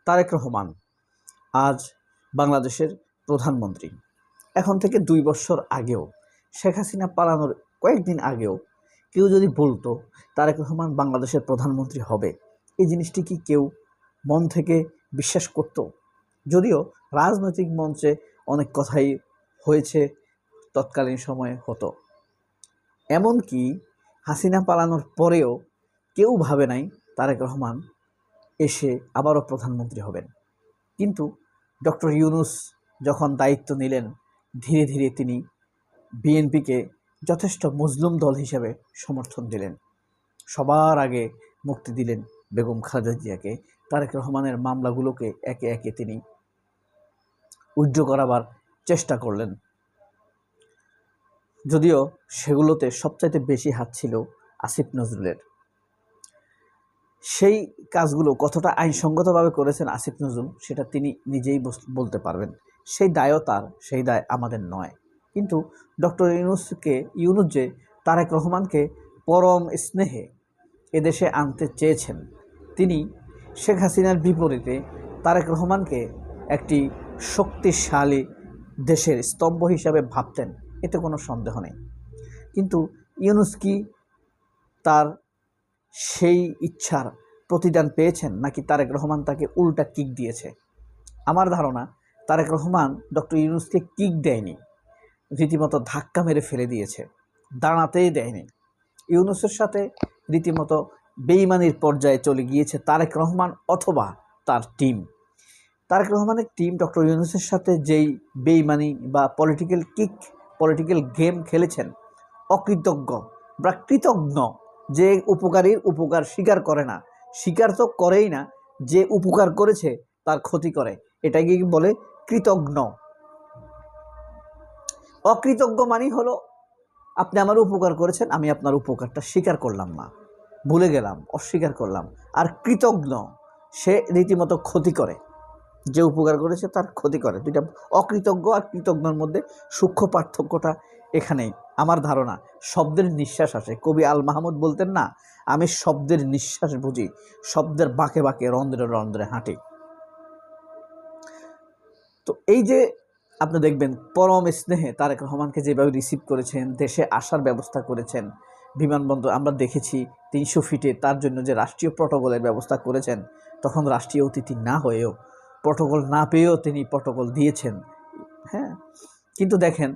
তারেক রহমান আজ বাংলাদেশের প্রধানমন্ত্রী। এখন থেকে 2 বছর আগেও, শেখ হাসিনা পালানোর কয়েকদিন আগেও কেউ যদি বলতো তারেক রহমান বাংলাদেশের প্রধানমন্ত্রী হবে, এই জিনিসটি কি কেউ মন থেকে বিশ্বাস করত? যদিও রাজনৈতিক মঞ্চে অনেক কথাই হয়েছে, তৎকালীন সময়ে হতো। এমনকি হাসিনা পালানোর পরেও কেউ ভাবে নাই তারেক রহমান এসে আবারও প্রধানমন্ত্রী হবেন। কিন্তু ডক্টর ইউনূস যখন দায়িত্ব নিলেন, ধীরে ধীরে তিনি বিএনপিকে যথেষ্ট মজলুম দল হিসেবে সমর্থন দিলেন। সবার আগে মুক্তি দিলেন বেগম খালেদা জিয়াকে। তারেক রহমানের মামলাগুলোকে একে একে তিনি উইথড্র করাবার চেষ্টা করলেন, যদিও সেগুলোতে সবচাইতে বেশি হাত ছিল আসিফ নজরুলের। সেই কাজগুলো কতটা আইনসঙ্গতভাবে করেছেন আসিফ নজরুল, সেটা তিনি নিজেই বলতে পারবেন। সেই দায়ও তার, সেই দায় আমাদের নয়। কিন্তু ডক্টর ইউনূস যে তারেক রহমানকে পরম স্নেহে এদেশে আনতে চেয়েছেন, তিনি শেখ হাসিনার বিপরীতে তারেক রহমানকে একটি শক্তিশালী দেশের স্তম্ভ হিসাবে ভাবতেন, এতে কোনো সন্দেহ নেই। কিন্তু ইউনূস কি তার সেই ইচ্ছার প্রতিদান পেয়েছেন, নাকি তারেক রহমান তাকে উল্টা কিক দিয়েছে? আমার ধারণা তারেক রহমান ডক্টর ইউনূসকে কিক দেয়নি, রীতিমতো ধাক্কা মেরে ফেলে দিয়েছে, দাঁড়াতেই দেয়নি। ইউনূসের সাথে রীতিমতো বেইমানির পর্যায়ে চলে গিয়েছে তারেক রহমান অথবা তার টিম। তারেক রহমানের টিম ডক্টর ইউনূসের সাথে যেই বেইমানি বা পলিটিক্যাল গেম খেলেছেন, অকৃতজ্ঞ বা কৃতজ্ঞ যে উপকারীর উপকার স্বীকার করে না, স্বীকার তো করেই না, যে উপকার করেছে তার ক্ষতি করে, এটাকে বলে কৃতজ্ঞ। অকৃতজ্ঞ মানে হলো আপনি আমার উপকার করেছেন, আমি আপনার উপকারটা স্বীকার করলাম না, ভুলে গেলাম, অস্বীকার করলাম। আর কৃতজ্ঞ সে রীতিমতো ক্ষতি করে, যে উপকার করেছে তার ক্ষতি করে। দুইটা অকৃতজ্ঞ আর কৃতজ্ঞর মধ্যে সূক্ষ্ম পার্থক্যটা এখানেই। আমার ধারণা শব্দের নিঃশ্বাস আসে। কবি আল মাহমুদ বলতেন না, আমি শব্দের নিঃশ্বাস বুঝি, শব্দের বাঁকে বাঁকে রন্ধ্রে রন্ধ্রে হাঁটি। তো এই যে আপনি দেখবেন পরম স্নেহে তারেক রহমানকে যেভাবে রিসিভ করেছেন, দেশে আসার ব্যবস্থা করেছেন, বিমানবন্দর আমরা দেখেছি 300 ফিটে তার জন্য যে রাষ্ট্রীয় প্রটোকলের ব্যবস্থা করেছেন, তখন রাষ্ট্রীয় অতিথি না হয়েও, প্রটোকল না পেয়েও তিনি প্রটোকল দিয়েছেন। হ্যাঁ, কিন্তু দেখেন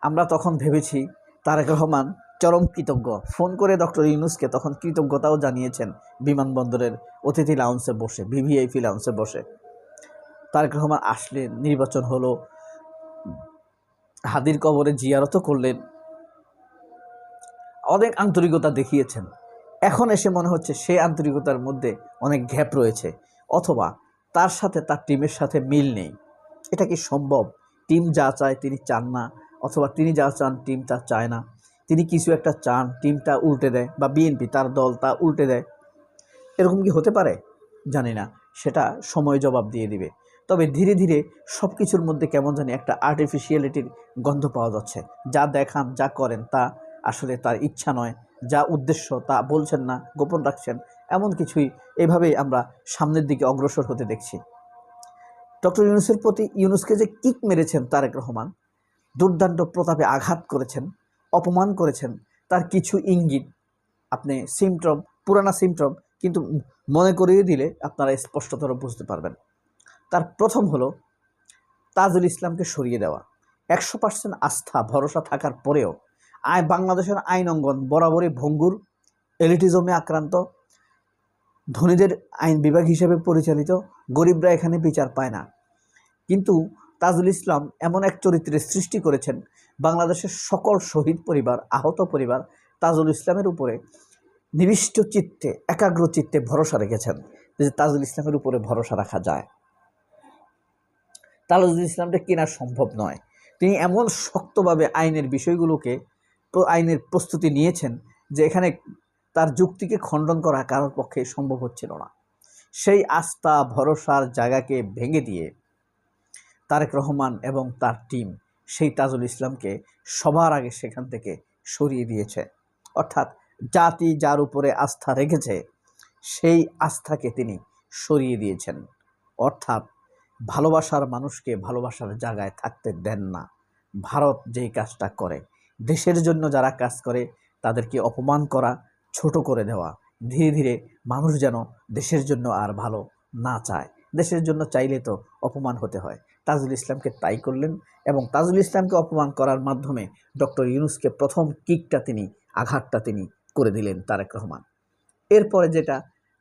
আমরা তখন ভেবেছি তারেক রহমান চরম কৃতজ্ঞ। ফোন করে ডক্টর ইউনূসকে তখন কৃতজ্ঞতাও জানিয়েছেন বিমানবন্দরের অতিথি লাউঞ্জে বসে, ভিভিআইপি লাউঞ্জে বসে। তারেক রহমান আসলেন, নির্বাচন হলো, হাদির কবরে জিয়ারতও করলেন, অনেক আন্তরিকতা দেখিয়েছেন। এখন এসে মনে হচ্ছে সেই আন্তরিকতার মধ্যে অনেক গ্যাপ রয়েছে, অথবা তার সাথে তার টিমের সাথে মিল নেই। এটা কি সম্ভব? টিম যা চায় তিনি চান না, অথবা তিনি যা চান টিম তা চায় না। তিনি কিছু একটা চান, টিমটা উল্টে দেয়, বা বিএনপি তার দল তা উল্টে দেয়। এরকম কি হতে পারে? জানি না, সেটা সময় জবাব দিয়ে দিবে। তবে ধীরে ধীরে সব কিছুর মধ্যে কেমন জানি একটা আর্টিফিশিয়ালিটির গন্ধ পাওয়া যাচ্ছে। যা দেখান, যা করেন তা আসলে তার ইচ্ছা নয়, যা উদ্দেশ্য তা বলছেন না, গোপন রাখছেন, এমন কিছুই। এভাবেই আমরা সামনের দিকে অগ্রসর হতে দেখছি। ডক্টর ইউনূসকে যে কিক মেরেছেন তারেক রহমান, দুর্দান্ত প্রতাপে আঘাত করেছেন, অপমান করেছেন, তার কিছু ইঙ্গিত আপনি পুরানা সিমটম কিন্তু মনে করিয়ে দিলে আপনারা স্পষ্টতর বুঝতে পারবেন। তার প্রথম হলো তাজুল ইসলামকে সরিয়ে দেওয়া। 100% আস্থা ভরসা থাকার পরেও বাংলাদেশের আইন অঙ্গন বরাবরই ভঙ্গুর, এলিটিজমে আক্রান্ত, ধনীদের আইন বিভাগ হিসেবে পরিচালিত, গরিবরা এখানে বিচার পায় না। কিন্তু তাজুল ইসলাম এমন এক চরিত্রের সৃষ্টি করেছেন, বাংলাদেশের সকল শহীদ পরিবার, আহত পরিবার তাজুল ইসলামের উপরে নিবিষ্ট চিত্তে, একাগ্র চিত্তে ভরসা রেখেছেন যে তাজুল ইসলামের উপরে ভরসা রাখা যায়। তাজুল ইসলামটা কেনা সম্ভব নয়। তিনি এমন শক্তভাবে আইনের বিষয়গুলোকে, আইনের প্রস্তুতি নিয়েছেন যে এখানে তার যুক্তিকে খণ্ডন করা কারোর পক্ষে সম্ভব হচ্ছিল না। সেই আস্থা ভরসার জায়গাকে ভেঙে দিয়ে তারেক রহমান এবং তার টিম সেই তাজুল ইসলামকে সবার আগে সেখান থেকে সরিয়ে দিয়েছে। অর্থাৎ জাতি যার উপরে আস্থা রেখেছে সেই আস্থাকে তিনি সরিয়ে দিয়েছেন। অর্থাৎ ভালোবাসার মানুষকে ভালোবাসার জায়গায় থাকতে দেন না। ভারত যেই কাজটা করে, দেশের জন্য যারা কাজ করে তাদেরকে অপমান করা, ছোট করে দেওয়া, ধীরে ধীরে মানুষ যেন দেশের জন্য আর ভালো না চায়। দেশের জন্য চাইলে তো অপমান হতে হয়। তাজুল ইসলামকে তাই করলেন এবং তাজুল ইসলামকে অপমান করার মাধ্যমে ডক্টর ইউনূসকে প্রথম কিকটা আঘাতটা তিনি করে দিলেন তারেক রহমান। এরপরে যেটা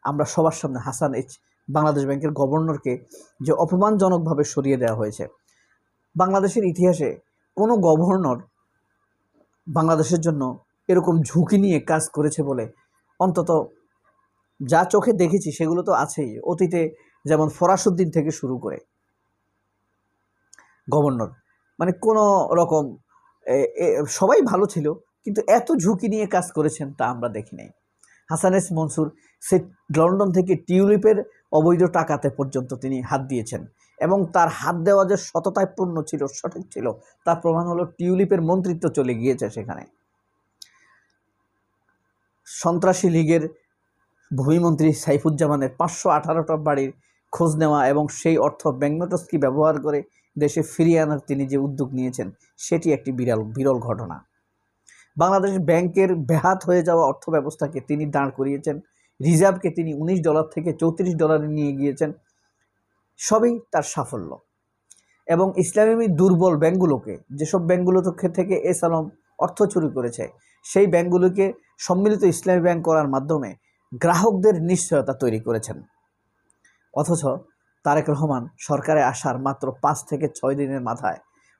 আমরা সবার সামনে বাংলাদেশ ব্যাংকের গভর্নরকে যে অপমানজনকভাবে সরিয়ে দেওয়া হয়েছে। বাংলাদেশের ইতিহাসে কোনো গভর্নর বাংলাদেশের জন্য এরকম ঝুঁকি নিয়ে কাজ করেছে বলে অন্তত যা চোখে দেখেছি সেগুলো তো আছেই। অতীতে যেমন ফরাসউদ্দিন থেকে শুরু করে গভর্নর, মানে কোনো রকম সবাই ভালো ছিল, কিন্তু এত ঝুঁকি নিয়ে কাজ করেছেন তা আমরা দেখি নাই। হাসান এস মনসুর সে লন্ডন থেকে টিউলিপের অবৈধ টাকাতে পর্যন্ত তিনি হাত দিয়েছেন এবং তার হাত দেওয়া যে সততায় পূর্ণ ছিল, সঠিক ছিল, তার প্রমাণ হলো টিউলিপের মন্ত্রিত্ব চলে গিয়েছে সেখানে। সন্ত্রাসী লীগের ভূমিমন্ত্রী সাইফুজ্জামানের 518টা বাড়ির খোঁজ নেওয়া এবং সেই অর্থ ব্যাংকনোটস্কি ব্যবহার করে দেশে ফিরিয়ে আনার তিনি যে উদ্যোগ নিয়েছেন সেটি একটি বিরল ঘটনা। বাংলাদেশ ব্যাংকের ব্যাহত হয়ে যাওয়া অর্থ ব্যবস্থাকে তিনি দাঁড় করিয়েছেন। রিজার্ভকে তিনি $19 থেকে $34 নিয়ে গিয়েছেন। সবই তার সাফল্য। এবং ইসলামী দুর্বল ব্যাংকগুলোকে, যেসব ব্যাংকগুলো থেকে এস আলম অর্থ চুরি করেছে, সেই ব্যাংকগুলোকে সম্মিলিত ইসলামী ব্যাংক করার মাধ্যমে গ্রাহকদের নিশ্চয়তা তৈরি করেছেন। অথচ তারেক রহমান সরকারে আসার মাত্র 5 থেকে 6 দিনের মাথায়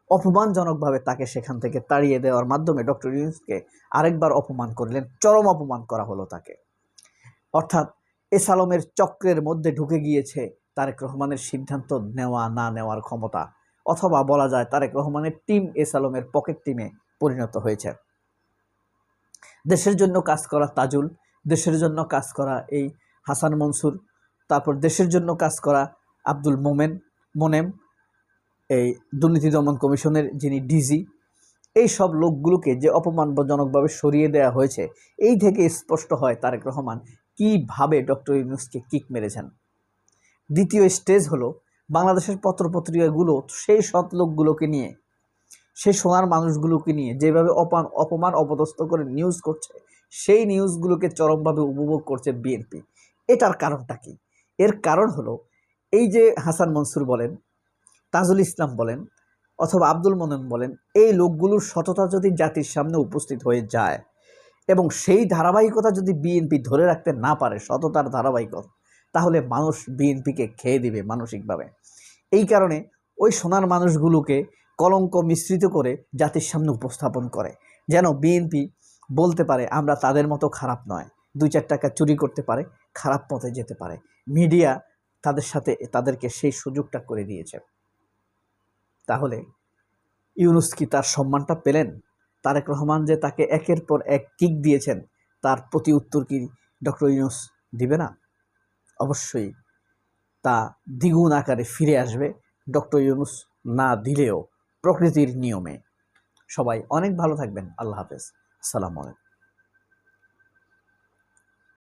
অপমানজনকভাবে তাকে সেখান থেকে তাড়িয়ে দেওয়ার মাধ্যমে ডক্টর ইউনূসকে আরেকবার অপমান করলেন। চরম অপমান করা হলো তাকে। অর্থাৎ এস আলমের চক্রের মধ্যে ঢুকে গিয়েছে তারেক রহমানের সিদ্ধান্ত নেওয়া না নেওয়ার ক্ষমতা, অথবা বলা যায় তারেক রহমানের টিম এস আলমের পকেট টিমে পরিণত হয়েছে। দেশের জন্য কাজ করা তাজুল, দেশের জন্য কাজ করা এই হাসান মনসুর, তারপর দেশের জন্য কাজ করা আব্দুল মোনেম, এই দুর্নীতি দমন কমিশনের যিনি ডিজি, এই সব লোকগুলোকে যে অপমানজনকভাবে সরিয়ে দেওয়া হয়েছে, এই থেকে স্পষ্ট হয় তারেক রহমান কীভাবে ডক্টর ইউনূসকে কিক মেরেছেন। দ্বিতীয় স্টেজ হলো বাংলাদেশের পত্রপত্রিকাগুলো সেই সৎ লোকগুলোকে নিয়ে, সেই সোনার মানুষগুলোকে নিয়ে যেভাবে অপমান অপদস্থ করে নিউজ করছে, সেই নিউজগুলোকে চরমভাবে উপভোগ করছে বিএনপি। এটার কারণটা কি? এর কারণ হলো এই যে হাসান মনসুর বলেন, তাজুল ইসলাম বলেন, অথবা আব্দুল মোনেম বলেন, এই লোকগুলোর সততা যদি জাতির সামনে উপস্থিত হয়ে যায় এবং সেই ধারাবাহিকতা যদি বিএনপি ধরে রাখতে না পারে, সততার ধারাবাহিকতা, তাহলে মানুষ বিএনপিকে খেয়ে দিবে মানসিকভাবে। এই কারণে ওই সোনার মানুষগুলোকে কলঙ্ক মিশ্রিত করে জাতির সামনে উপস্থাপন করে, যেন বিএনপি বলতে পারে আমরা তাদের মতো খারাপ নয়, 2-4 টাকা চুরি করতে পারে, খারাপ পথে যেতে পারে। মিডিয়া তাদেরকে সেই সুযোগটা করে দিয়েছে। তাহলে ইউনূস কি তার সম্মানটা পেলেন? তারেক রহমান যে তাকে একের পর এক কিক দিয়েছেন, তার প্রতি উত্তর কি ডক্টর ইউনূস দিবে না? অবশ্যই তা দ্বিগুণ আকারে ফিরে আসবে ডক্টর ইউনূস না দিলেও প্রকৃতির নিয়মে। সবাই অনেক ভালো থাকবেন। আল্লাহ হাফেজ। আসসালামু আলাইকুম।